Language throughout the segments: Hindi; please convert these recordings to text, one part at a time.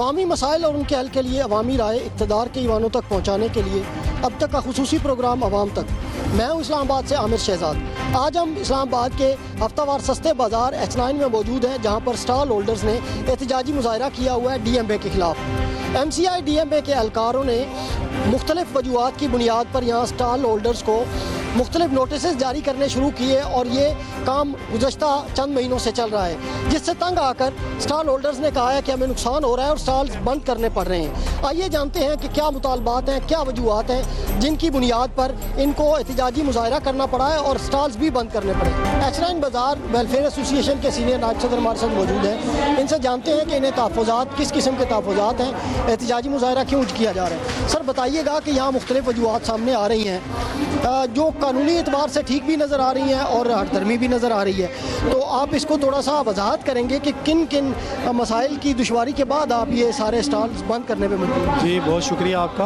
अवामी मसाइल और उनके हल के लिए अवामी राय इक़्तिदार के ईवानों तक पहुँचाने के लिए अब तक का खुसूसी प्रोग्राम अवाम तक। मैं हूँ इस्लामाबाद से आमिर शहजाद। आज हम इस्लामाबाद के हफ्तावार सस्ते बाज़ार H9 में मौजूद हैं, जहाँ पर स्टॉल होल्डर्स ने एहतजाजी मुजाहरा किया हुआ है DMA के ख़िलाफ़। MCI DMA के एहलकारों ने मुख्तलिफ वजूहात की बुनियाद पर यहाँ स्टॉल होल्डर्स को मुख्तलिफ नोटिस जारी करने शुरू किए और ये काम गुज़श्ता चंद महीनों से चल रहा है, जिससे तंग आकर स्टॉल होल्डर्स ने कहा है कि हमें नुकसान हो रहा है और स्टॉल्स बंद करने पड़ रहे हैं। आइए जानते हैं कि क्या मुतालबात हैं, क्या वजूहात हैं जिनकी बुनियाद पर इनको एहतजाजी मुजाहरा करना पड़ा है और स्टॉल्स भी बंद करने पड़े। H9 बाज़ार वेलफेयर एसोसिएशन के सीनियर नायब सदर हमारे साथ मौजूद हैं। इनसे जानते हैं कि इन्हें तहफ़्फ़ुज़ात किस किस्म के तहफ़्फ़ुज़ात हैं, एहतजाजी मुजाहरा क्यों किया जा रहा है। सर बताइएगा कि यहाँ मुख्तलिफ वजूहात सामने आ रही हैं जो कानूनी एतबार से ठीक भी नज़र आ रही हैं और हरदर्मी भी नज़र आ रही है, तो आप इसको थोड़ा सा वजाहत करेंगे कि किन किन मसाइल की दुश्वारी के बाद आप ये सारे स्टॉल्स बंद करने पर मजबूर हैं। जी बहुत शुक्रिया आपका।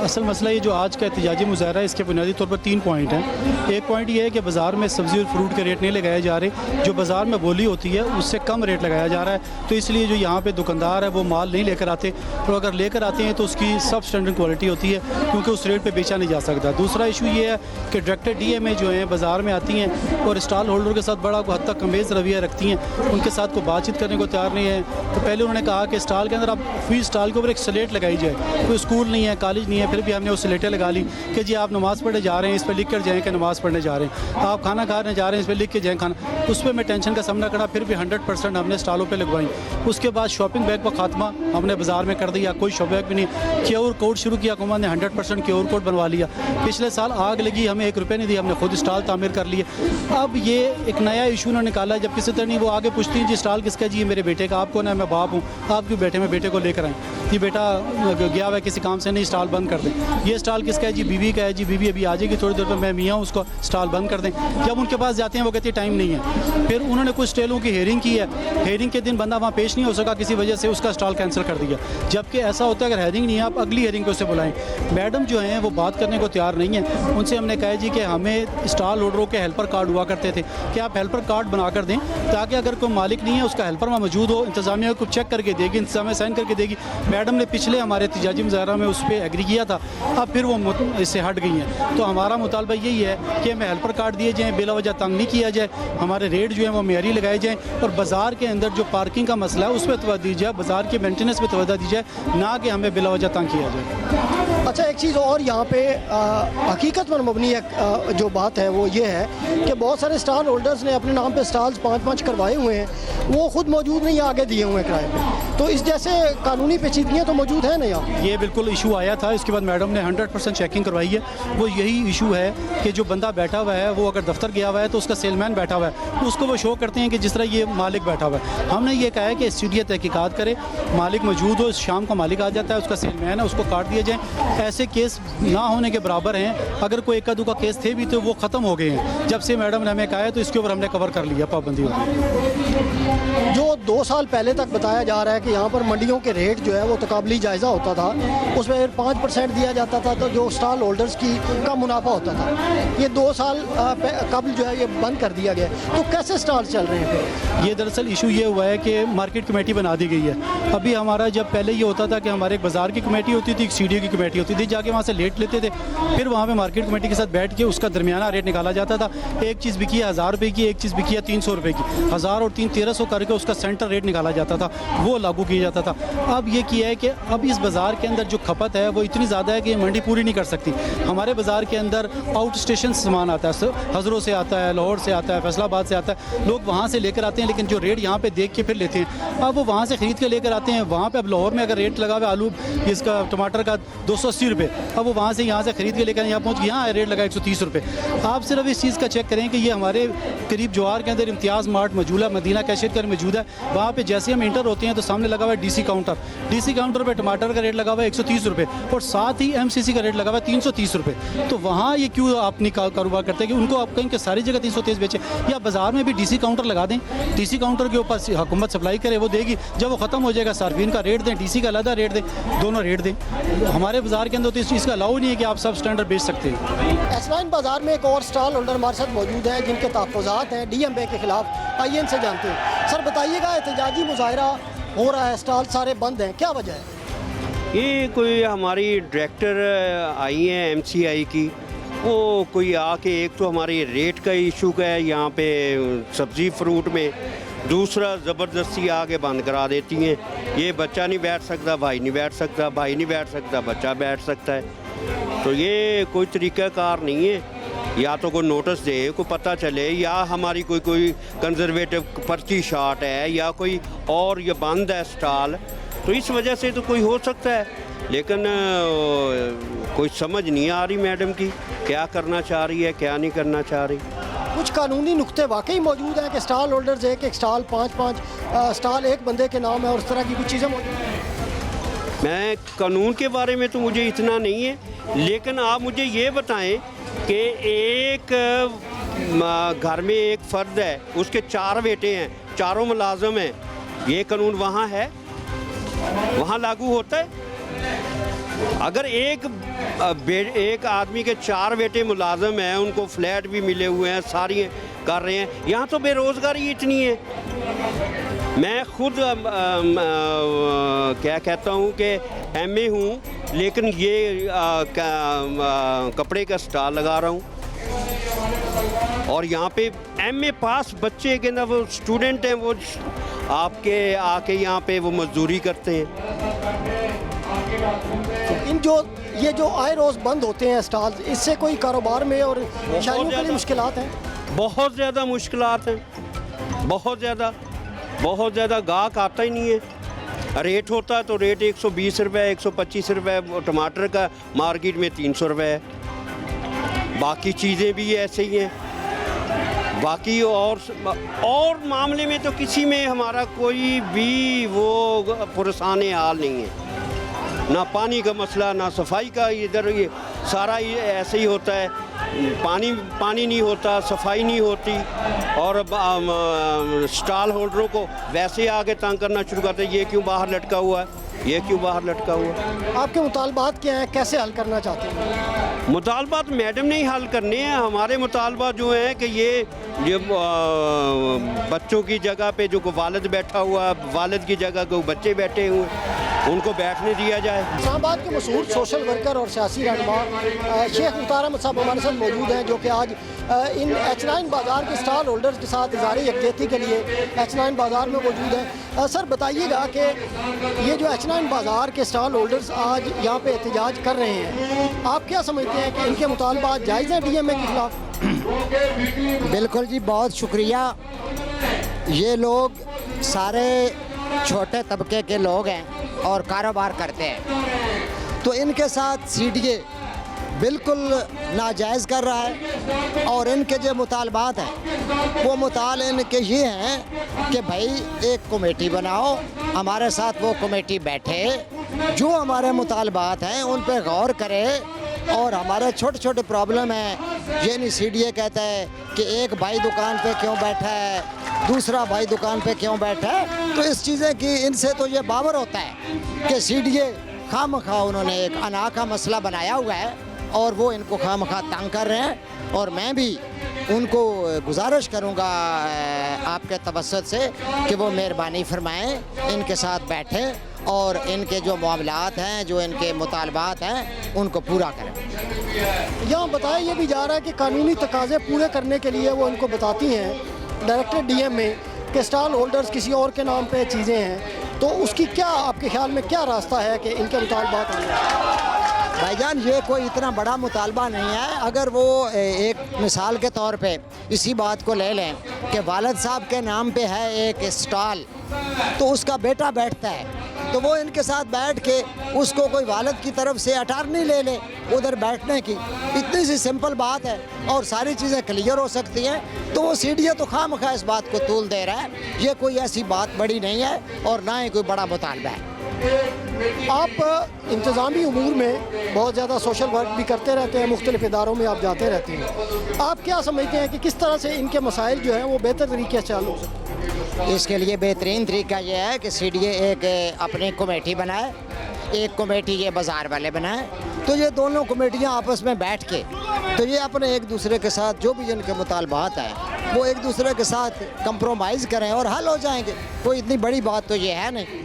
असल मसला ये जो आज का एहतजाजी मुजाहरा है, इसके बुनियादी तौर पर 3 पॉइंट हैं। एक पॉइंट ये है कि बाज़ार में सब्ज़ी और फ्रूट के रेट नहीं लगाए जा रहे, जो बाज़ार में बोली होती है उससे कम रेट लगाया जा रहा है, तो इसलिए जो यहाँ पे दुकानदार है वो माल नहीं लेकर आते, और अगर लेकर आते हैं तो उसकी सब स्टैंडर्ड क्वालिटी होती है, क्योंकि उस रेट पर बेचा नहीं जा सकता। दूसरा इशू ये है कि डायरेक्टर DMA जो हैं बाज़ार में आती हैं और स्टॉल होल्डर के साथ बड़ा हद तक कमेज़ रवैया रखती हैं, उनके साथ को बातचीत करने को तैयार नहीं है। तो पहले उन्होंने कहा कि स्टॉल के अंदर आप फी स्टॉल के ऊपर एक स्लेट लगाई जाए, कोई स्कूल नहीं है, कॉलेज नहीं है, फिर भी हमने वो स्लेटें लगा ली कि जी आप नमाज़ पढ़ने जा रहे हैं, इस पर लिख कर जाएँ कि नमाज़ पढ़ने जा रहे हैं, आप खाना खाने जा रहे हैं, इस पर लिख के जाएँ खाना। उस पर मैं टेंशन का सामना करा, फिर भी 100% हमने स्टॉलों पर लगवाई। उसके बाद शॉपिंग बैग का खात्मा हमने बाज़ार में कर दिया, कोई शॉपिंग बैग भी नहीं। क्यूआर कोड शुरू किया, हुकूमत ने 100% क्यूआर कोड बनवा लिया। पिछले साल आग लगी, हमें 1 रुपये नहीं दिया, हमने खुद स्टॉल तामीर कर लिए। अब ये एक नया इशू उन्होंने निकाला, जब किसी तरह नहीं वो आगे पूछती हैं जी स्टॉल किसका, जी मेरे बेटे का। आपको ना मैं बाप हूँ, आप क्यों बैठे, मैं बेटे को लेकर आएँ, जी बेटा गया हुआ है किसी काम से, नहीं स्टॉल बंद कर दें। ये स्टॉल किसका है, जी बीवी का है, जी बीवी अभी आ जाएगी थोड़ी देर पर, मैं मियाँ हूँ, उसको स्टॉल बंद कर दें। जब उनके पास जाते हैं वो कहते हैं टाइम नहीं है। फिर उन्होंने कुछ स्टॉलों की हेयरिंग की है, हेयरिंग के दिन बंदा वहाँ पेश नहीं हो सका किसी वजह से, उसका स्टॉल कैंसिल कर दिया। जबकि ऐसा होता है अगर हेयरिंग नहीं है आप अगली हेयरिंग को उससे बुलाएं। मैडम जो हैं वो बात करने को तैयार नहीं है। उनसे हमने कहा जी कि हमें स्टॉल होल्डरों के हेल्पर कार्ड हुआ करते थे कि आप हेल्पर कार्ड बना कर दें, ताकि अगर कोई मालिक नहीं है उसका हेल्पर वहाँ मौजूद हो, इंतजामिया को चेक करके देगी, इंतजामिया साइन करके देगी। मैडम ने पिछले हमारे एहतजाजी मुजाहरा में उस पर एग्री किया था, अब फिर वो इससे हट गई हैं। तो हमारा मुतालबा यही है कि हमें हेल्पर कार्ड दिए जाएँ, बिला वजह तंग नहीं किया जाए, हमारे रेट जो है वो मेयारी लगाए जाएँ, और बाज़ार के अंदर जो पार्किंग का मसला है उस पर तवज्जो दी जाए, बाज़ार के मेंटेनेंस पर तवज्जो दी जाए, ना कि हमें बिला वजह तंग किया जाए। अच्छा एक चीज़ और यहाँ पे हकीकत पर मबनी जो बात है वो ये है कि बहुत सारे स्टॉल होल्डर्स ने अपने नाम पे स्टॉल्स 5-5 करवाए हुए हैं, वो खुद मौजूद नहीं, आगे दिए हुए हैं किराए पे, तो इस जैसे कानूनी पेचीदगियाँ तो मौजूद है ना यहाँ। ये बिल्कुल इशू आया था, इसके बाद मैडम ने 100% चेकिंग करवाई है। वो यही इशू है कि जो बंदा बैठा हुआ है वो अगर दफ्तर गया हुआ है तो उसका सेलमैन बैठा हुआ है, तो उसको वो शो करते हैं कि जिस तरह ये मालिक बैठा हुआ है। हमने ये कहा है कि स्टूडियो तहकीकात करे, मालिक मौजूद हो, शाम का मालिक आ जाता है, उसका सेलमैन है, उसको काट दिया जाए। ऐसे केस ना होने के बराबर हैं। अगर कोई एक आधू का केस थे भी तो वो ख़त्म हो गए हैं। जब से मैडम ने हमें कहा है तो इसके ऊपर हमने कवर कर लिया, पाबंदी हो गई। जो 2 साल पहले तक बताया जा रहा है कि यहाँ पर मंडियों के रेट जो है वो तकाबली जायज़ा होता था, उसमें 5% दिया जाता था, तो जो स्टॉल होल्डर्स का मुनाफा होता था, ये 2 साल कबल जो है ये बंद कर दिया गया। तो कैसे स्टॉल चल रहे हैं? ये दरअसल इशू ये हुआ है कि मार्केट कमेटी बना दी गई है। अभी हमारा जब पहले ये होता था कि हमारे एक बाज़ार की कमेटी होती थी, एक CDO की कमेटी होती थी, जाके वहाँ से रेट लेते थे, फिर वहाँ पे मार्केट कमेटी के साथ बैठ के उसका दरमियाना रेट निकाला जाता था। एक चीज़ बिकी है 1000 रुपये की, एक चीज़ बिकी है 300 रुपये की, 1000 और 1300 करके उसका सेंटर रेट निकाला जाता था, वो लागू किया जाता था। अब ये किया है कि अब इस बाज़ार के अंदर जो खपत है वो इतनी ज़्यादा है कि ये मंडी पूरी नहीं कर सकती। हमारे बाज़ार के अंदर आउट स्टेशन सामान आता है, हज़रों से आता है, लाहौर से आता है, फैसलाबाद से आता है, लोग वहाँ से लेकर आते हैं, लेकिन जो रेट यहाँ पे देख के फिर लेते हैं। अब वो वहाँ से ख़रीद के लेकर आते हैं, वहाँ पे अब लाहौर में अगर रेट लगा हुआ आलू इसका टमाटर का 280 रुपये, अब वो वहाँ से यहाँ से ख़रीद के लेकर यहाँ पहुँच गए, यहाँ रेट लगा 130 रुपये। आप सिर्फ इस चीज़ का चेक करें कि ये हमारे करीब जवाहर के अंदर इम्तियाज़ मार्ट मौजूद है, मदीना कैशियर का मौजूद है, वहाँ पे जैसे हम इंटर होते हैं तो सामने लगा हुआ है DC काउंटर। DC काउंटर पे टमाटर का रेट लगा हुआ है 130 रुपये, और साथ ही MCC का रेट लगा हुआ है 330 रुपये। तो वहाँ ये क्यों आप नहीं कारोबार करते हैं कि उनको आप कहें कि सारी जगह 330 बेचे, या बाज़ार में भी DC काउंटर लगा दें, DC काउंटर के ऊपर हुकूमत सप्लाई करे, वो देगी, जब वो ख़त्म हो जाएगा सार्फिन का रेट दें, DC का अलग रेट दें, दोनों रेट दें। हमारे बाज़ार के अंदर तो इस चीज़ का अलाउ नहीं है कि आप सब स्टैंडर्ड बेच सकते हैं। H9 बाज़ार में एक और स्टॉल होल्डर हमारे साथ मौजूद है जिनके तहफ़्फ़ुज़ात हैं DMA के ख़िलाफ़। आइए इनसे जानते हैं। सर बताइएगा, एहतजाजी मुज़ाहरा हो रहा है, स्टॉल सारे बंद हैं, क्या वजह है? ये कोई हमारी डायरेक्टर आई हैं एमसीआई की, वो कोई आके एक तो हमारे रेट का इशू का है यहाँ पे सब्ज़ी फ्रूट में, दूसरा ज़बरदस्ती आके बंद करा देती हैं। ये बच्चा नहीं बैठ सकता, भाई नहीं बैठ सकता, भाई नहीं बैठ सकता, बच्चा बैठ सकता है। तो ये कोई तरीक़ाकार नहीं है। या तो कोई नोटिस दे, कोई पता चले, या हमारी कोई कंजर्वेटिव पर्ची शार्ट है, या कोई और ये बंद है स्टॉल, तो इस वजह से तो कोई हो सकता है। लेकिन कोई समझ नहीं आ रही मैडम की क्या करना चाह रही है, क्या नहीं करना चाह रही। कुछ कानूनी नुक्ते वाकई मौजूद हैं कि स्टॉल होल्डर्स एक स्टॉल 5-5 स्टॉल एक बंदे के नाम है और इस तरह की कुछ चीज़ें मौजूद हैं? मैं कानून के बारे में तो मुझे इतना नहीं है, लेकिन आप मुझे ये बताएं कि एक घर में एक फ़र्द है, उसके 4 बेटे हैं, चारों मुलाजम हैं, ये कानून वहाँ है, वहाँ लागू होता है? अगर एक आदमी के 4 बेटे मुलाजम हैं, उनको फ्लैट भी मिले हुए हैं, सारी कर रहे हैं, यहाँ तो बेरोज़गारी इतनी है। मैं खुद क्या कहता हूँ कि एमए हूँ, लेकिन ये कपड़े का स्टॉल लगा रहा हूँ, और यहाँ पे एमए पास बच्चे के ना वो स्टूडेंट हैं, वो आपके आके यहाँ पे वो मजदूरी करते हैं। ये जो आए रोज़ बंद होते हैं स्टॉल, इससे कोई कारोबार में और शायरों के लिए मुश्किलात हैं? बहुत ज़्यादा मुश्किलात हैं, बहुत ज़्यादा गाहक आता ही नहीं है। रेट होता है तो रेट 120 रुपये, 125 रुपये, टमाटर का मार्केट में 300 रुपये है। बाकी चीज़ें भी ऐसे ही हैं। बाकी और मामले में तो किसी में हमारा कोई भी वो पुरसान हाल नहीं है, ना पानी का मसला, ना सफाई का। इधर ये सारा ये ऐसे ही होता है, पानी नहीं होता, सफाई नहीं होती, और स्टॉल होल्डरों को वैसे आगे तंग करना शुरू करते हैं, ये क्यों बाहर लटका हुआ है, ये क्यों बाहर लटका हुआ है। आपके मुतालबात क्या हैं, कैसे हल करना चाहते हैं? मुतालबात मैडम ने ही हल करने हैं। हमारे मुतालबात जो हैं कि ये बच्चों की जगह पे जो वालिद बैठा हुआ, वालिद की जगह को बच्चे बैठे हुए, उनको बैठने दिया जाए। इस्लामाबाद के मशहूर सोशल वर्कर और सियासी रहनुमा शेख मुख्तार अहमद साहब हमारे साथ मौजूद हैं, जो कि आज इन H9 बाज़ार के स्टॉल होल्डर्स के साथ इज़हार यकजहती के लिए H9 बाज़ार में मौजूद हैं। सर बताइएगा कि ये जो H9 बाज़ार के स्टॉल होल्डर्स आज यहाँ पे एहतजाज कर रहे हैं, आप क्या समझते हैं कि इनके मुतालबात जायज़ हैं DMA के खिलाफ? बिल्कुल जी, बहुत शुक्रिया। ये लोग सारे छोटे तबके के लोग हैं और कारोबार करते हैं, तो इनके साथ CDA बिल्कुल नाजायज़ कर रहा है। और इनके जो मुतालबात हैं वो मुताले इनके ये हैं कि भाई एक कमेटी बनाओ, हमारे साथ वो कमेटी बैठे, जो हमारे मुतालबात हैं उन पे गौर करे, और हमारे छोटे छोटे प्रॉब्लम हैं। ये नहीं CDA कहता है कि एक भाई दुकान पे क्यों बैठा है, दूसरा भाई दुकान पे क्यों बैठा है, तो इस चीज़ें की इनसे तो ये बावर होता है कि CDA खामखा उन्होंने एक अना का मसला बनाया हुआ है और वो इनको खामखा तंग कर रहे हैं। और मैं भी उनको गुजारिश करूँगा आपके तवस्सुत से कि वो मेहरबानी फरमाएँ, इनके साथ बैठें और इनके जो मामलात हैं, जो इनके मुतालबात हैं, उनको पूरा करें। यहाँ बताया ये भी जा रहा है कि कानूनी तकाज़े पूरे करने के लिए वो इनको बताती हैं डायरेक्टर DMA के स्टॉल होल्डर्स किसी और के नाम पे चीज़ें हैं, तो उसकी क्या आपके ख्याल में क्या रास्ता है कि इनके मुतालबात आए? भाईजान, ये कोई इतना बड़ा मुतालबा नहीं है। अगर वो एक मिसाल के तौर पे इसी बात को ले लें कि वालिद साहब के नाम पे है एक स्टॉल, तो उसका बेटा बैठता है, तो वो इनके साथ बैठ के उसको कोई वालिद की तरफ से अटारनी ले ले उधर बैठने की, इतनी सी सिंपल बात है और सारी चीज़ें क्लियर हो सकती हैं। तो वो CDA तो खामखा इस बात को तूल दे रहा है। ये कोई ऐसी बात बड़ी नहीं है और ना ही कोई बड़ा मुतालबा है। आप इंतज़ामी उमूर में बहुत ज़्यादा सोशल वर्क भी करते रहते हैं, मुख्तलिफ इदारों में आप जाते रहते हैं, आप क्या समझते हैं कि किस तरह से इनके मसाइल जो हैं वो बेहतर तरीके से हल हो सकते हैं? इसके लिए बेहतरीन तरीका यह है कि CDA एक अपनी कमेटी बनाए, एक कमेटी ये बाज़ार वाले बनाए, तो ये दोनों कमेटियां आपस में बैठ के तो ये अपने एक दूसरे के साथ जो भी जिनके मुतालबात हैं वो एक दूसरे के साथ कंप्रोमाइज़ करें और हल हो जाएंगे। कोई इतनी बड़ी बात तो ये है नहीं।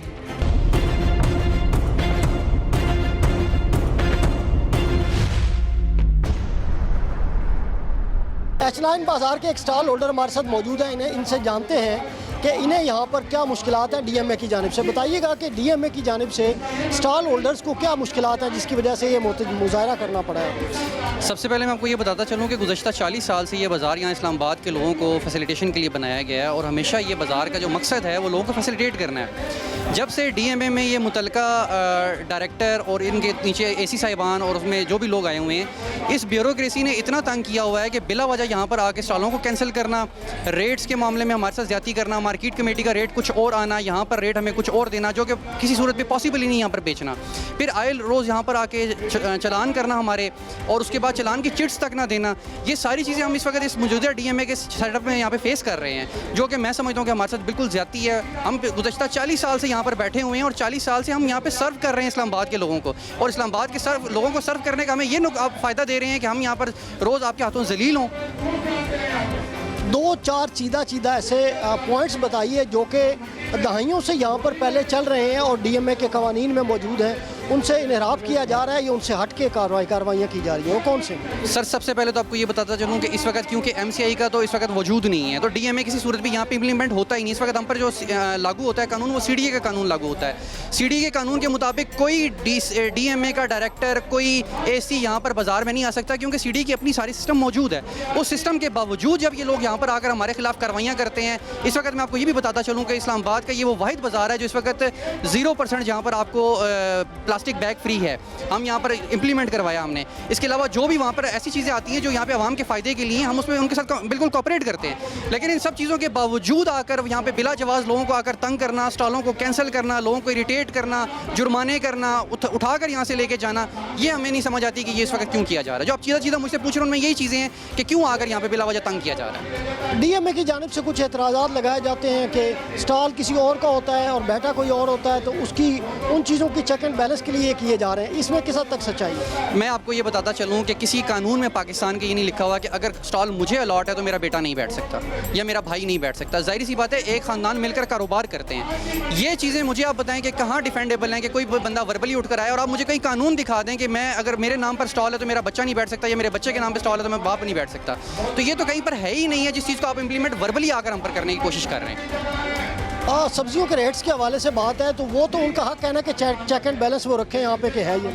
एच9 बाज़ार के एक स्टॉल होल्डर हमारे साथ मौजूद हैं, इनसे जानते हैं कि इन्हें यहाँ पर क्या मुश्किलात हैं डीएमए की जानिब से। बताइएगा कि डीएमए की जानिब से स्टॉल होल्डर्स को क्या मुश्किलात हैं जिसकी वजह से ये मुजाहरा करना पड़ा है। सबसे पहले मैं आपको ये बताता चलूँ कि गुज़श्ता 40 साल से ये बाज़ार यहाँ इस्लामाबाद के लोगों को फैसिलिटेशन के लिए बनाया गया है और हमेशा ये बाज़ार का जो मकसद है वो लोगों को फैसिलिटेट करना है। जब से डीएमए में ये मुतलका डायरेक्टर और इनके नीचे एसी साहिबान और उसमें जो भी लोग आए हुए हैं, इस ब्यूरोक्रेसी ने इतना तंग किया हुआ है कि बिला वजह यहाँ पर आके स्टॉलों को कैंसिल करना, रेट्स के मामले में हमारे साथ ज़्यादती करना, मार्केट कमेटी का रेट कुछ और आना, यहाँ पर रेट हमें कुछ और देना जो कि किसी सूरत में पॉसिबल ही नहीं यहाँ पर बेचना, फिर आए रोज़ यहाँ पर आके चलान करना हमारे और उसके बाद चलान की चिट्स तक ना देना। ये सारी चीज़ें हम इस वक्त इस मौजूदा डीएमए के सेटअप में यहाँ पे फेस कर रहे हैं, जो कि मैं समझता हूँ कि हमारे साथ बिल्कुल ज़्यादती है। हम गुज़श्ता 40 साल से यहाँ पर बैठे हुए हैं और 40 साल से हम यहाँ पे सर्व कर रहे हैं इस्लामाबाद के लोगों को, और इस्लामाबाद के लोगों को सर्व करने का हमें ये आप फ़ायदा दे रहे हैं कि हम यहाँ पर रोज़ आपके हाथों जलील हों। 2-4 चीदा ऐसे पॉइंट्स बताइए जो कि दहाइयों से यहाँ पर पहले चल रहे हैं और डीएमए के कवानीन में मौजूद हैं, उनसे इनहराफ किया जा रहा है या उनसे हट के कार्रवाइयाँ की जा रही हैं, वो कौन से? सर सबसे पहले तो आपको ये बताता चलूँ कि इस वक्त क्योंकि एमसीआई का तो इस वक्त वजूद नहीं है, तो डीएमए किसी सूरत भी यहाँ पे इम्प्लीमेंट होता ही नहीं। इस वक्त हम पर जो लागू होता है कानून वो सीडीए का कानून लागू होता है। सीडीए के कानून के मुताबिक कोई डीएमए का डायरेक्टर, कोई एसी यहाँ पर बाजार में नहीं आ सकता क्योंकि सीडीए की अपनी सारी सिस्टम मौजूद है। उस सिस्टम के बावजूद जब ये लोग यहाँ पर आकर हमारे खिलाफ कार्रवाइयाँ करते हैं, इस वक्त मैं आपको ये भी बताता चलूँ कि इस्लामाबाद का ये वो वाहिद बाजार है जो इस वक्त 0% जहाँ पर आपको प्लास्टिक बैग फ्री है, हम यहाँ पर इम्प्लीमेंट करवाया हमने। इसके अलावा जो भी वहाँ पर ऐसी चीज़ें आती हैं जो यहाँ पे आवाम के फ़ायदे के लिए हम उसमें उनके साथ बिल्कुल कोऑपरेट करते हैं, लेकिन इन सब चीज़ों के बावजूद आकर यहाँ पे बिला जवाज़ लोगों को आकर तंग करना, स्टॉलों को कैंसिल करना, लोगों को इरिटेट करना, जुर्माने करना, उठाकर यहाँ से लेके जाना, ये हमें नहीं समझ आती कि ये इस वक्त क्यों किया जा रहा है। जो आप चीज़ा मुझसे पूछ रहे हैं उनमें यही चीज़ें हैं कि क्यों आकर यहाँ पे बिला वजह तंग किया जा रहा है। डीएमए की जानिब से कुछ एतराज़ात लगाए जाते हैं कि स्टॉल किसी और का होता है और बैठा कोई और होता है, तो उसकी उन चीज़ों की चेक एंड बैलेंस के लिए किए जा रहे हैं, इसमें किस हद तक सच्चाई है? मैं आपको ये बताता चलूँ कि किसी कानून में पाकिस्तान के ये नहीं लिखा हुआ कि अगर स्टॉल मुझे अलॉट है तो मेरा बेटा नहीं बैठ सकता या मेरा भाई नहीं बैठ सकता। जाहिर सी बात है, एक ख़ानदान मिलकर कारोबार करते हैं। ये चीज़ें मुझे आप बताएं कि कहाँ डिफेंडेबल हैं कि कोई बंदा वर्बली उठकर आए और आप मुझे कहीं कानून दिखा दें कि मैं अगर मेरे नाम पर स्टॉल है तो मेरा बच्चा नहीं बैठ सकता या मेरे बच्चे के नाम पर स्टॉल है तो मैं बाप नहीं बैठ सकता। तो ये तो कहीं पर है ही नहीं है जिस चीज़ को आप इम्प्लीमेंट वर्बली आकर हम पर करने की कोशिश कर रहे हैं। सब्जियों के रेट्स के हवाले से बात है तो वो तो उनका हक है ना कि चेक एंड बैलेंस वो रखें यहाँ पे कि है ये।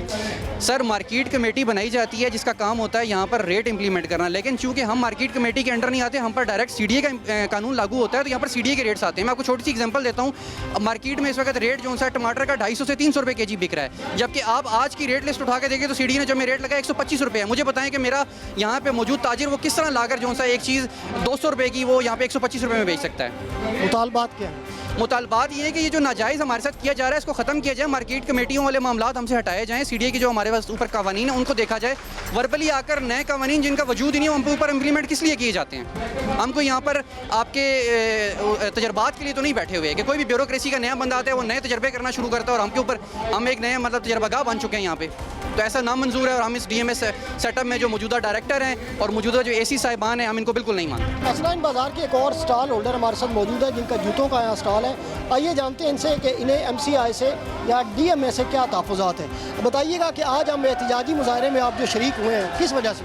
सर मार्केट कमेटी बनाई जाती है जिसका काम होता है यहाँ पर रेट इंप्लीमेंट करना, लेकिन चूंकि हम मार्केट कमेटी के अंडर नहीं आते, हम पर डायरेक्ट सीडीए का कानून लागू होता है, तो यहाँ पर सीडीए के रेट्स आते हैं। मैं आपको छोटी सी एग्जांपल देता हूँ। मार्केट में इस वक्त रेट जो सा टमाटर का 250 से 300 रुपये केजी बिक रहा है, जबकि आप आज की रेट लिस्ट उठा के देखें तो सीडीए ने जो मेरा रेट लगा 125 रुपये है। मुझे बताएं कि मेरा यहाँ पे मौजूद ताजिर वो किस तरह लाकर जो सा एक चीज़ 200 रुपये की वो यहाँ पे 125 रुपये में बेच सकता है। मुतालबात क्या है? मुतालबात ये है कि ये जो नाजायज़ हमारे साथ किया जा रहा है इसको ख़त्म किया जाए, मार्केट कमेटियों वाले मामला हमसे हटाए जाएँ, सीडीए की जो हमारे पास ऊपर कवानीन है उनको देखा जाए। वर्बली आकर नए कवानीन जिनका वजूद ही नहीं है उनके ऊपर इम्प्लीमेंट किस लिए किए जाते हैं? हमको यहाँ पर आपके तजर्बात के लिए तो नहीं बैठे हुए कि कोई भी ब्यूरोक्रेसी का नया बंदा आता है वो नए तजर्बे करना शुरू करता है और हमके ऊपर हम एक नए मतलब तजर्बागाह बन चुके हैं यहाँ पे, तो ऐसा नामंजूर है। और हम इस डीएमए सेटअप में जो मौजूदा डायरेक्टर हैं और मौजूदा जो एसी साहिबान हैं हम इनको बिल्कुल नहीं मानते। एच9 बाज़ार के एक और स्टॉल होल्डर हमारे साथ मौजूद है जिनका जूतों का यहाँ स्टॉल है। आइए जानते हैं इनसे कि इन्हें एमसीआई से या डीएमए से क्या तहफ़्फ़ुज़ात हैं। बताइएगा कि आज हम एहतजाजी मुजाहरे में आप जो शरीक हुए हैं किस वजह से?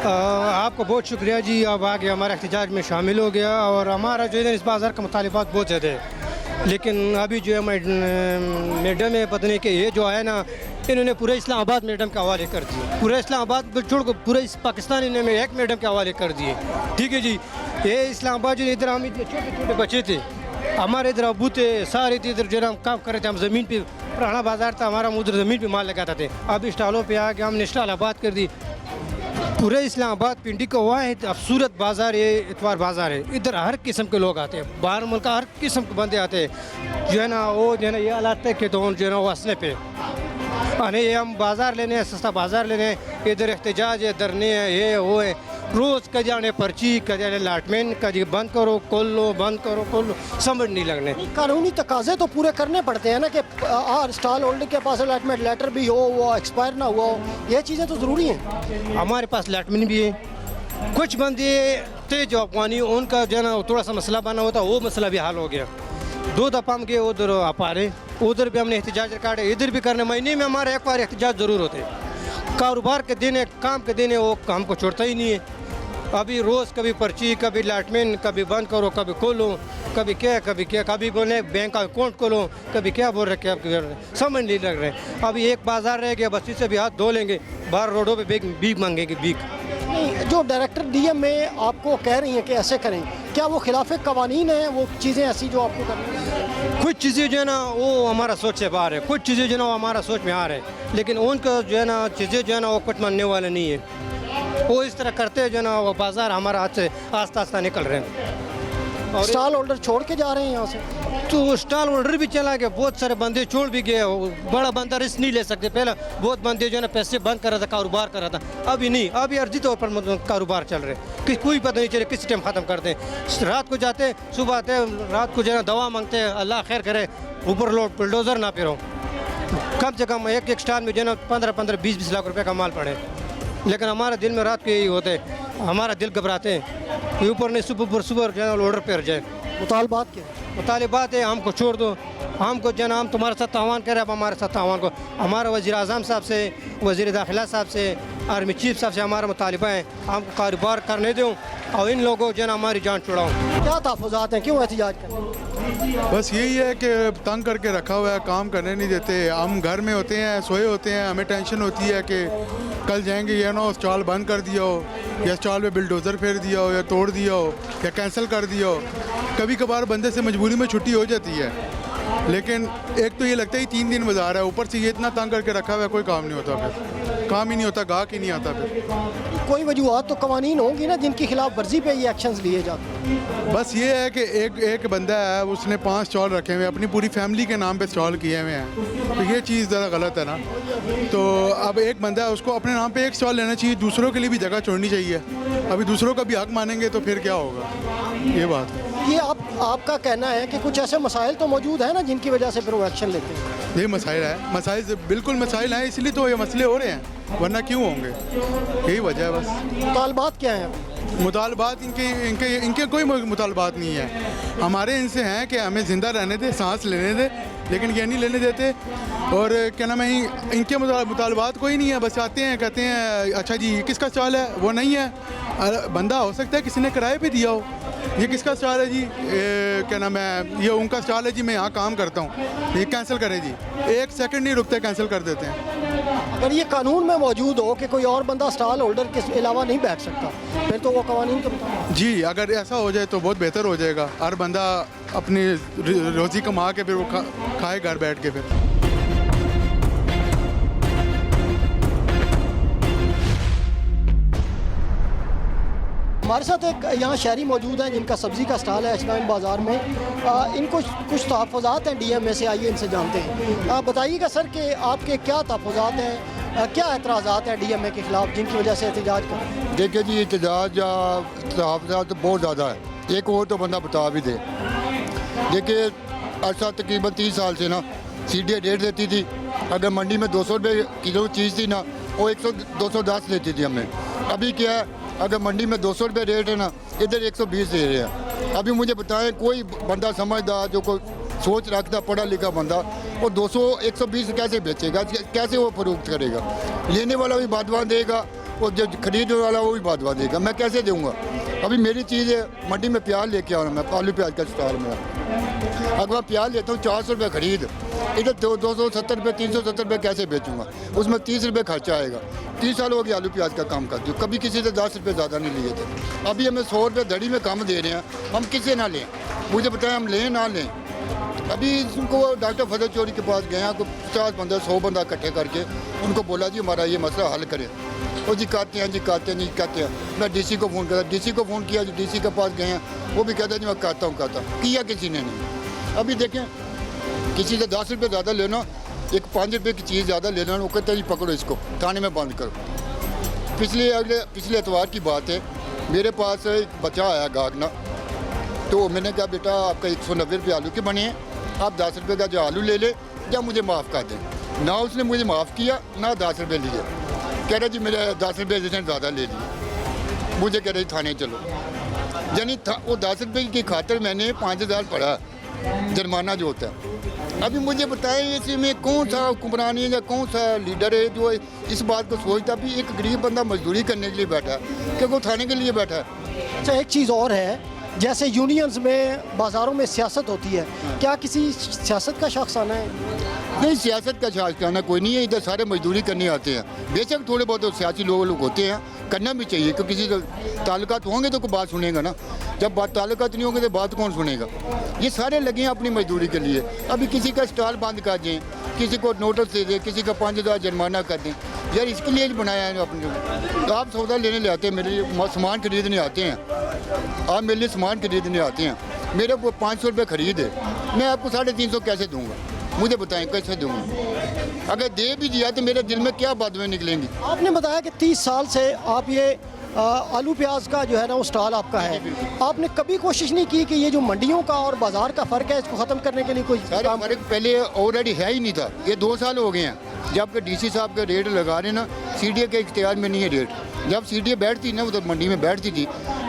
आपको बहुत शुक्रिया जी, आप आगे हमारे एहतजाज में शामिल हो गया और हमारा जो है इस बाज़ार का मुतालिबात बहुत ज़्यादा है, लेकिन अभी जो है मैडम है पत्नी के ये जो है ना इन्होंने पूरे इस्लामाबाद मैडम के हवाले कर दिए, पूरे इस्लामाबाद छोड़ को पूरे इस पाकिस्तान इन्होंने एक मैडम के हवाले कर दिए। ठीक है जी, ये इस्लामाबाद जो इधर हम इतने छोटे छोटे बच्चे थे, हमारे इधर अबू थे सारे थे, इधर जो हम काम कर रहे थे, हम ज़मीन पे पुराना बाज़ार था हमारा, उधर ज़मीन पे माल लगाते थे। अब स्टॉलों पे आके हमने स्टॉल आबाद कर दी। पूरे इस्लामाबाद पिंडी का वाहिद खूबसूरत बाज़ार ये इतवार बाज़ार है, इधर हर किस्म के लोग आते हैं, बाहर मुल्क का हर किस्म के बंदे आते हैं जो है ना, वो जो है ना ये आलात के तो जो है ना वो असले पे आने ये हम बाज़ार लेने हैं, सस्ता बाज़ार लेने हैं, इधर एहतजाज है, धरने हैं, ये वो है, रोज़ का जाने पर्ची का जाने लाटमेंट का जी बंद करो खोल लो बंद करो खोल लो, समझ नहीं लगने। कानूनी तकाजे तो पूरे करने पड़ते हैं ना कि स्टॉल होल्डर के पास अलॉटमेंट लेटर भी हो, वो एक्सपायर ना हुआ हो, ये चीज़ें तो ज़रूरी हैं। हमारे पास लाटमेंट भी है। कुछ बंदे थे जो अफगानी, उनका जो है ना थोड़ा सा मसला बना होता, वो मसला भी हल हो गया। 2 दफ़ा हम गए उधर आप आ रहे, उधर भी हमने एहतजाज काटे, इधर भी करने। महीने में हमारे एक बार एहतजाज ज़रूर होते। कारोबार के दिन है, काम के दिन है, वो हमको छोड़ता ही नहीं है। अभी रोज़ कभी पर्ची, कभी लाटमेंट, कभी बंद करो, कभी खोलो, कभी क्या, कभी बोले बैंक का अकाउंट खोलो, कभी क्या बोल रहे, क्या समझ नहीं लग रहे। अभी एक बाजार रह गया, बस इससे भी हाथ धो लेंगे, बाहर रोडों पे भीख मांगेंगे भीख। नहीं, जो डायरेक्टर डीएम में आपको कह रही हैं कि ऐसे करें, क्या वो खिलाफ कवानीन है, वो चीज़ें ऐसी जो आपको करनी है? कुछ चीज़ें जो है ना वो हमारा सोच से बाहर है, कुछ चीज़ें जो है ना वो हमारा सोच में आ रहे हैं, लेकिन उनका जो है ना चीज़ें जो है ना वो कुछ मानने वाले नहीं है। वो इस तरह करते हैं जो है ना वो बाजार हमारा हाथ से आस्ता आस्ता निकल रहे हैं। और स्टॉल होल्डर छोड़ के जा रहे हैं यहाँ से, तो स्टॉल होल्डर भी चला गया, बहुत सारे बंदे छोड़ भी गए। बड़ा बंदा रिस्क नहीं ले सकते। पहले बहुत बंदे जो है ना पैसे बंद कर रहा था, कारोबार कर रहा था, अभी नहीं, अभी अर्जी तौर पर मतलब कारोबार चल रहे कि कोई पता नहीं चले किस टाइम ख़त्म करते हैं। रात को जाते, सुबह आते, रात को जो है ना दवा मांगते हैं, अल्लाह खैर करे, ऊपर लोग बुलडोज़र ना फिरो। कम से कम एक स्टॉल में जो है ना 15-15, 20-20 लाख रुपए का माल पड़े, लेकिन हमारे दिल में रात को यही होते हैं, हमारा दिल घबराते हैं, ऊपर नहीं सुबह जो है ऑर्डर पर जाए। मुतालबात क्या है? मुतालिबात है हमको छोड़ दो, हमको जो है ना हम तुम्हारे साथ तावान करें, अब हमारे साथ तावान को हमारे वज़ीर आज़म साहब से, वज़ीर दाखिला साहब से, आर्मी चीफ साहब से हमारा मुतालिबा है, हमको कारोबार करने दो और इन लोगों को जो है ना हमारी जान छुड़ाओ। क्या तहफ़्फ़ुज़ात हैं, क्यों एहतजाज करें? बस यही है कि तंग करके रखा हुआ है, काम करने नहीं देते। हम घर में होते हैं, सोए होते हैं, हमें टेंशन होती है कि कल जाएंगे या ना स्टॉल बंद कर दिया हो, या स्टॉल पे बिल्डोज़र फेर दिया हो, या तोड़ दिया हो, या कैंसिल कर दिया हो। कभी कभार बंदे से मजबूरी में छुट्टी हो जाती है, लेकिन एक तो ये लगता है 3 दिन बाजार है, ऊपर से ये इतना तंग करके रखा हुआ है, कोई काम नहीं होता, फिर काम ही नहीं होता, गाहक ही नहीं आता। फिर कोई वजूहत तो कवानीन होंगी ना जिनकी खिलाफ वर्जी पे ये एक्शंस लिए जाते हैं। बस ये है कि एक बंदा है, उसने 5 स्टॉल रखे हुए हैं, अपनी पूरी फैमिली के नाम पे स्टॉल किए हुए हैं, तो ये चीज़ ज़रा गलत है ना। तो अब एक बंदा है, उसको अपने नाम पे एक स्टॉल लेना चाहिए, दूसरों के लिए भी जगह छोड़नी चाहिए। अभी दूसरों का भी हक मानेंगे तो फिर क्या होगा, ये बात है। ये आपका कहना है कि कुछ ऐसे मसाइल तो मौजूद है ना जिनकी वजह से फिर वो एक्शन लेते हैं? ये मसाइल है, मसाइल से बिल्कुल मसाइल हैं, इसलिए तो ये मसले हो रहे हैं, वरना क्यों होंगे, यही वजह है बस। मुतालबात क्या हैं? मुतालबात इनके कोई मुतालबात नहीं है। हमारे इनसे हैं कि हमें ज़िंदा रहने दे, सांस लेने दे, लेकिन ये नहीं लेने देते। और क्या नाम है, इनके मुतालबात कोई नहीं है, बस आते हैं कहते हैं अच्छा जी किसका स्टॉल है, वो नहीं है। बंदा हो सकता है किसी ने किराए पे दिया हो, ये किसका स्टॉल है जी, क्या नाम है, ये उनका स्टॉल है जी, मैं यहाँ काम करता हूँ, ये कैंसिल करें जी, 1 सेकंड नहीं रुकते, कैंसिल कर देते हैं। अगर ये कानून में मौजूद हो कि कोई और बंदा स्टॉल होल्डर के अलावा नहीं बैठ सकता, फिर तो वो कवानीन के मुताबिक। जी, अगर ऐसा हो जाए तो बहुत बेहतर हो जाएगा। हर बंदा अपनी रोज़ी कमा के फिर वो खाए घर बैठ के। फिर हमारे साथ एक यहाँ शहरी मौजूद हैं जिनका सब्ज़ी का स्टॉल है एचनाइन बाज़ार में। इनको कुछ तहफ़्फ़ुज़ात हैं डीएम में से, आइए इनसे जानते हैं। बताइएगा सर कि आपके क्या तहफ़्फ़ुज़ात हैं, क्या एतराज़ात हैं डीएमए के ख़िलाफ़ जिनकी वजह से एहतजाज करें? देखिए जी, एहतजाज या तहफ़्फ़ुज़ात तो बहुत ज़्यादा है, एक और तो बंदा बता भी दे। देखिए अर्सा तकरीबन 30 साल से ना सीढ़ियाँ रेट देती थी, अगर मंडी में 200 रुपये किलो चीज़ थी ना, वो 210 लेती थी हमें। अभी क्या है, अगर मंडी में 200 रुपये रेट है ना, इधर 120 दे रहे हैं। अभी मुझे बताएं कोई बंदा समझदार जो कोई सोच रखता, पढ़ा लिखा बंदा, वो 200-120 कैसे बेचेगा, कैसे वो फरोख्त करेगा? लेने वाला भी बादवा देगा और जो खरीदने वाला वो भी बादवा देगा, मैं कैसे दूँगा? अभी मेरी चीज़ है, मंडी में प्याज लेके आ रहा हूँ मैं, आलू प्याज का स्टॉल में, अगर मैं प्याज लेता हूँ 400 रुपये खरीद, इधर 270 रुपये 370 रुपये कैसे बेचूंगा? उसमें 30 रुपये खर्चा आएगा। 30 साल हो गया आलू प्याज का काम करते हो, कभी किसी से 10 रुपये ज़्यादा नहीं लिए थे। अभी हमें 100 रुपये धड़ी में कम दे रहे हैं, हम किसे ना लें? मुझे बताएं हम लें ना लें? अभी उनको डॉक्टर फजल चौधरी के पास गए हैं, 50 बंदा 100 बंदा इकट्ठे करके उनको बोला जी हमारा ये मसला हल करें। वो जी कहते हैं, जी कहते हैं, नहीं कहते हैं। मैं डीसी को फ़ोन करा, डीसी को फ़ोन किया, डीसी के पास गए हैं, वो भी कहते हैं जी मैं कहता हूँ किया किसी ने नहीं। अभी देखें किसी से 10 रुपये ज़्यादा लेना, एक 5 रुपये की चीज़ ज़्यादा लेना, वो कहते हैं जी पकड़ो इसको थाने में बंद करो। पिछले एतवार की बात है, मेरे पास एक बच्चा आया गाहक ना, तो मैंने कहा बेटा आपका 190 रुपये आलू के बने हैं, आप 10 रुपये का जो आलू ले ले या मुझे माफ़ कर दें। ना उसने मुझे माफ़ किया ना 10 रुपये लिए, कह रहा जी मेरे 10 रुपये जिसने ज़्यादा ले लिए, मुझे कह रहे थाने चलो। यानी वो 10 रुपये की खातिर मैंने 5000 पड़ा जुर्माना जो होता है। अभी मुझे बताएं इसमें कौन सा हुक्मरान है या कौन सा लीडर है जो इस बात को सोचता भी एक गरीब बंदा मजदूरी करने के लिए बैठा है कि वो थाने के लिए बैठा है। अच्छा, एक चीज़ और है, जैसे यूनियंस में बाज़ारों में सियासत होती है, क्या किसी सियासत का शख्स आना है? नहीं, सियासत का शायद कहना कोई नहीं है, इधर सारे मजदूरी करने आते हैं। बेशक थोड़े बहुत तो सियासी लोग होते हैं, करना भी चाहिए, क्योंकि किसी ताल्लुकात होंगे तो कोई बात सुनेगा ना, जब बात ताल्लुकात नहीं होंगे तो बात कौन सुनेगा। ये सारे लगे हैं अपनी मजदूरी के लिए। अभी किसी का स्टॉल बंद कर दें, किसी को नोटिस दे दें, किसी का 5000 जुर्माना कर दें, यार इसके लिए बनाया है अपने। तो आप सौदा लेने ले आते हैं, मेरे लिए सामान खरीदने आते हैं, आप मेरे लिए सामान खरीदने आते हैं, मेरे को 500 रुपये खरीद है, मैं आपको 350 कैसे दूँगा? मुझे बताएं कैसे दूँगा? अगर दे भी दिया तो मेरे दिल में क्या बातें निकलेंगी? आपने बताया कि 30 साल से आप ये आलू प्याज का जो है ना वो स्टॉल आपका है, आपने कभी कोशिश नहीं की कि ये जो मंडियों का और बाज़ार का फ़र्क है इसको ख़त्म करने के लिए कोई सारे काम? फ़र्क पहले ऑलरेडी है ही नहीं था, ये 2 साल हो गए हैं जब के डीसी साहब के रेट लगा रहे ना, सीडीए के इख्तियार में नहीं है रेट। जब सीडीए बैठती ना उधर मंडी में बैठती थी,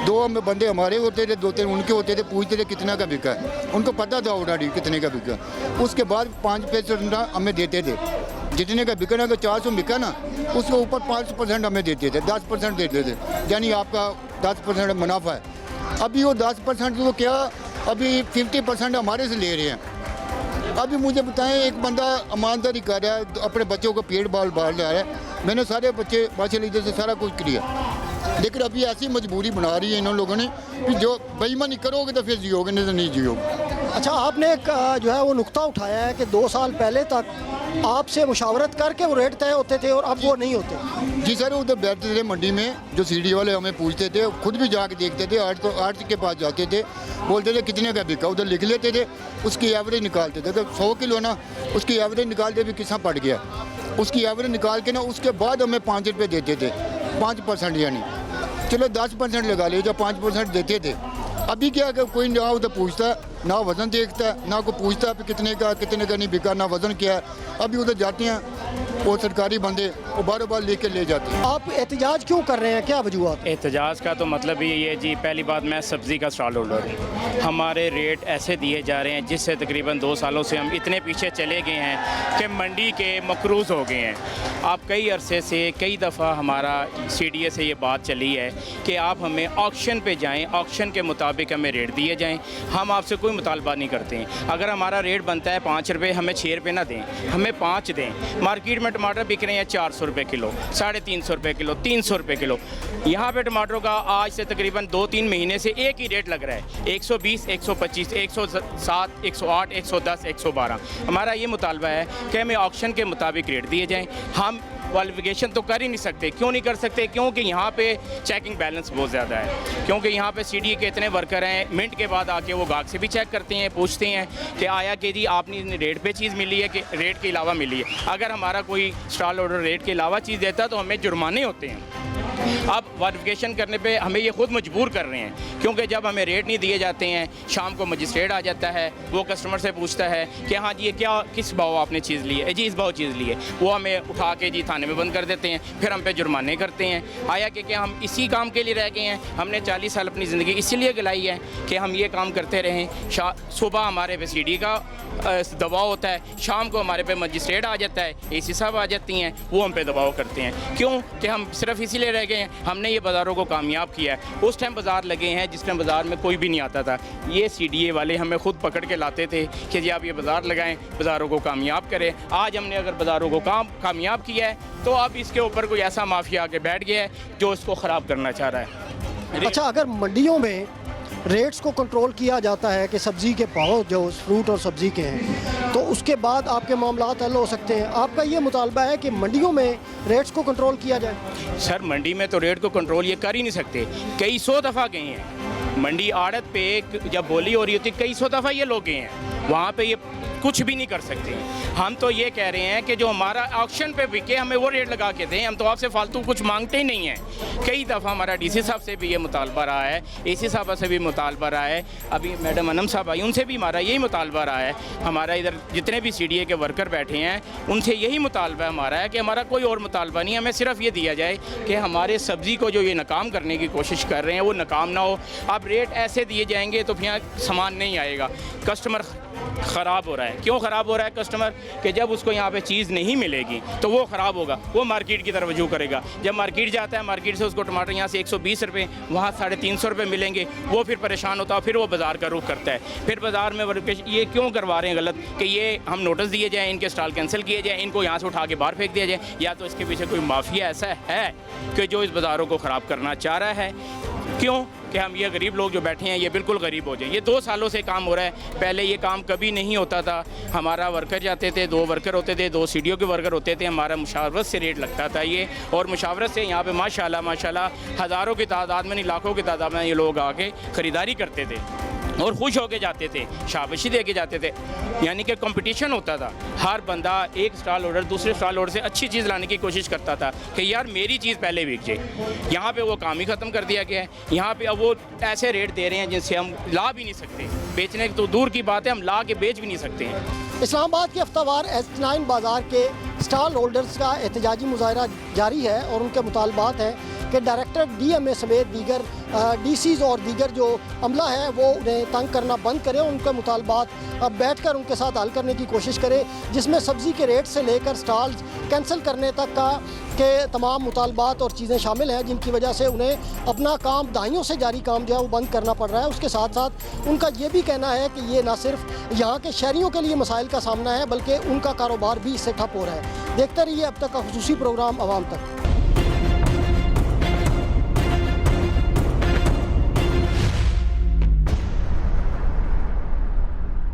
2 बंदे हमारे होते थे, 2-3 उनके होते थे, पूछते थे कितना का बिका है, उनको पता था ऑलरेडी कितने का बिका। उसके बाद 5% हमें देते थे, जितने का बिकना का 400 बिका ना उसके ऊपर 5% हमें देते थे, 10% देते थे, यानी आपका 10% मुनाफा है। अभी वो 10% तो क्या, अभी 50% हमारे से ले रहे हैं। अभी मुझे बताएं, एक बंदा ईमानदारी कर रहा है, अपने बच्चों को पेट बाल रहा है, मैंने सारे बच्चे माशाल्लाह से सारा कुछ किया, लेकिन अभी ऐसी मजबूरी बना रही है इन लोगों ने कि जो बेईमानी करोगे तो फिर जियोगे, नहीं तो नहीं जियोगे। अच्छा, आपने एक जो है वो नुक्ता उठाया है कि 2 साल पहले तक आपसे मुशावरत करके वो रेट तय होते थे और अब वो नहीं होते। जी सर, उधर बैठते थे मंडी में, जो सीडी वाले हमें पूछते थे, खुद भी जाके देखते थे, आठ के पास जाते थे, बोलते थे कितने का बिका, उधर लिख लेते थे, उसकी एवरेज निकालते थे। तो 100 किलो ना उसकी एवरेज निकालते भी कितना पड़ गया, उसकी एवरेज निकाल के ना उसके बाद हमें 5 रुपये देते थे, 5% यानी चलो 10% लगा ले, जो 5% देते थे। अभी क्या कि कोई ना उधर पूछता, ना वज़न देखता, ना कोई पूछता कितने का नहीं बिका, ना वज़न क्या है। अभी उधर जाते हैं वो सरकारी बंदे वो बार लेके ले जाते हैं। आप एहतजाज क्यों कर रहे हैं, क्या वजूहत? एहतजाज का तो मतलब ही ये जी, पहली बात मैं सब्ज़ी का स्टॉल होल्डर हूँ, हमारे रेट ऐसे दिए जा रहे हैं जिससे तकरीबन 2 सालों से हम इतने पीछे चले गए हैं कि मंडी के मकरूज़ हो गए हैं। आप कई अरसे से कई दफ़ा हमारा सीडीए से ये बात चली है कि आप हमें ऑक्शन पे जाएं, ऑक्शन के मुताबिक हमें रेट दिए जाएं, हम आपसे कोई मुतालबा नहीं करते हैं। अगर हमारा रेट बनता है 5 रुपये, हमें 6 रुपये ना दें, हमें 5 दें। मार्केट में टमाटर बिक रहे हैं 400 रुपये किलो, 350 रुपये किलो, 300 रुपये किलो। यहाँ पे टमाटरों का आज से तकरीबन 2-3 महीने से एक ही रेट लग रहा है, 120, 125, 107, 108, 110, 112। हमारा ये मुतालबा है कि हमें ऑक्शन के मुताबिक रेट दिए जाएँ। हम क्वालिफिकेशन तो कर ही नहीं सकते। क्यों नहीं कर सकते? क्योंकि यहाँ पे चेकिंग बैलेंस बहुत ज़्यादा है, क्योंकि यहाँ पे सीडीए के इतने वर्कर हैं, मिनट के बाद आके वो गाहक से भी चेक करते हैं, पूछते हैं कि आया कि जी आपने रेट पे चीज़ मिली है कि रेट के अलावा मिली है। अगर हमारा कोई स्टॉल ऑर्डर रेट के अलावा चीज़ देता है तो हमें जुर्माने होते हैं। अब वेरिफिकेशन करने पे हमें ये खुद मजबूर कर रहे हैं, क्योंकि जब हमें रेट नहीं दिए जाते हैं, शाम को मजिस्ट्रेट आ जाता है, वो कस्टमर से पूछता है कि हाँ जी ये क्या, किस भाव आपने चीज़ ली है, जी इस भाव चीज़ ली है, वो हमें उठा के जी थाने में बंद कर देते हैं, फिर हम पे जुर्माने करते हैं। आया कि क्या हम इसी काम के लिए रह गए हैं? हमने 40 साल अपनी ज़िंदगी इसीलिए गलाई है कि हम ये काम करते रहें। सुबह हमारे पे सीडी का दबाव होता है, शाम को हमारे पे मजिस्ट्रेट आ जाता है, एसी साहब आ जाती हैं, वो हम पे दबाव करते हैं। क्यों कि हम सिर्फ इसीलिए रह गए हैं, हमने ये बाज़ारों को कामयाब किया है। उस टाइम बाज़ार लगे हैं जिस टाइम बाज़ार में कोई भी नहीं आता था। ये सीडीए वाले हमें खुद पकड़ के लाते थे कि जी आप ये बाज़ार लगाएं, बाज़ारों को कामयाब करें। आज हमने अगर बाज़ारों को कामयाब किया है तो अब इसके ऊपर कोई ऐसा माफिया आके बैठ गया है जो इसको ख़राब करना चाह रहा है। अच्छा, अगर मंडियों में रेट्स को कंट्रोल किया जाता है कि सब्ज़ी के भाव जो फ्रूट और सब्ज़ी के हैं, तो उसके बाद आपके मामलात हल हो सकते हैं। आपका ये मुतालबा है कि मंडियों में रेट्स को कंट्रोल किया जाए? सर मंडी में तो रेट को कंट्रोल ये कर ही नहीं सकते। कई 100 दफ़ा गए हैं मंडी आड़त पे, जब बोली हो रही होती कई 100 दफ़ा ये लोग गए हैं वहाँ पे। ये कुछ भी नहीं कर सकते। हम तो ये कह रहे हैं कि जो हमारा ऑक्शन पे बिके हमें वो रेट लगा के दें, हम तो आपसे फालतू कुछ मांगते ही नहीं हैं। कई दफ़ा हमारा डीसी साहब से भी ये मुतालबा रहा है, एसी साहब से भी मुतालबा रहा है, अभी मैडम अनम साहब आई उनसे भी हमारा यही मुतालबा रहा है। हमारा इधर जितने भी CDA के वर्कर बैठे हैं उनसे यही मुतालबा हमारा है कि हमारा कोई और मुतालबा नहीं, हमें सिर्फ ये दिया जाए कि हमारे सब्ज़ी को जो ये नाकाम करने की कोशिश कर रहे हैं वो नाकाम ना हो। अब रेट ऐसे दिए जाएंगे तो फिर सामान नहीं आएगा, कस्टमर ख़राब हो रहा है। क्यों ख़राब हो रहा है कस्टमर? कि जब उसको यहाँ पे चीज़ नहीं मिलेगी तो वो ख़राब होगा, वो मार्केट की तरफ रजू करेगा। जब मार्केट जाता है, मार्केट से उसको टमाटर यहाँ से 120 रुपये, वहाँ 350 रुपये मिलेंगे, वो फिर परेशान होता है, फिर वो बाज़ार का रुख करता है। फिर बाज़ार में ये क्यों करवा रहे हैं गलत कि ये हम नोटिस दिए जाएँ, इनके स्टॉल कैंसिल किए जाएँ, इनको यहाँ से उठा के बाहर फेंक दिया जाए, या तो इसके पीछे कोई माफिया ऐसा है कि जो इस बाज़ारों को ख़राब करना चाह रहा है। क्यों कि हम ये गरीब लोग जो बैठे हैं ये बिल्कुल गरीब हो जाए। ये 2 सालों से काम हो रहा है, पहले ये काम कभी नहीं होता था। हमारा वर्कर जाते थे, 2 वर्कर होते थे, 2 CDO के वर्कर होते थे, हमारा मुशावरत से रेट लगता था ये, और मुशावरत से यहाँ पे माशाल्लाह हज़ारों की तादाद में नहीं लाखों की तादाद में ये लोग आके ख़रीदारी करते थे और खुश होके जाते थे, शाबाशी दे के जाते थे। यानी कि कंपटीशन होता था, हर बंदा एक स्टॉल ऑर्डर दूसरे स्टॉल ऑर्डर से अच्छी चीज़ लाने की कोशिश करता था कि यार मेरी चीज़ पहले बिक जाए। यहाँ पे वो काम ही ख़त्म कर दिया गया है। यहाँ पे अब वो ऐसे रेट दे रहे हैं जिनसे हम ला भी नहीं सकते, बेचने तो दूर की बात है, हम ला के बेच भी नहीं सकते हैं। इस्लामाबाद के हफ्तावार H9 बाज़ार के स्टॉल होल्डर्स का एहतजाजी मुजाहरा जारी है और उनके मुतालबात हैं कि डायरेक्टर DMA समेत दीगर DCs और दीगर जो अमला है वो उन्हें तंग करना बंद करें। उनके मुतालबात अब बैठ कर उनके साथ हल करने की कोशिश करें, जिसमें सब्ज़ी के रेट से लेकर स्टॉल्स कैंसिल करने तक का के तमाम मुतालबात और चीज़ें शामिल हैं, जिनकी वजह से उन्हें अपना काम दहाइयों से जारी काम जो है वो बंद करना पड़ रहा है। उसके साथ साथ उनका ये भी कहना है कि ये ना सिर्फ यहाँ के शहरियों के लिए मसाइल का सामना है बल्कि उनका कारोबार भी इससे ठप हो रहा है। देखते रहिए अब तक का खुसूसी प्रोग्राम आवाम तक।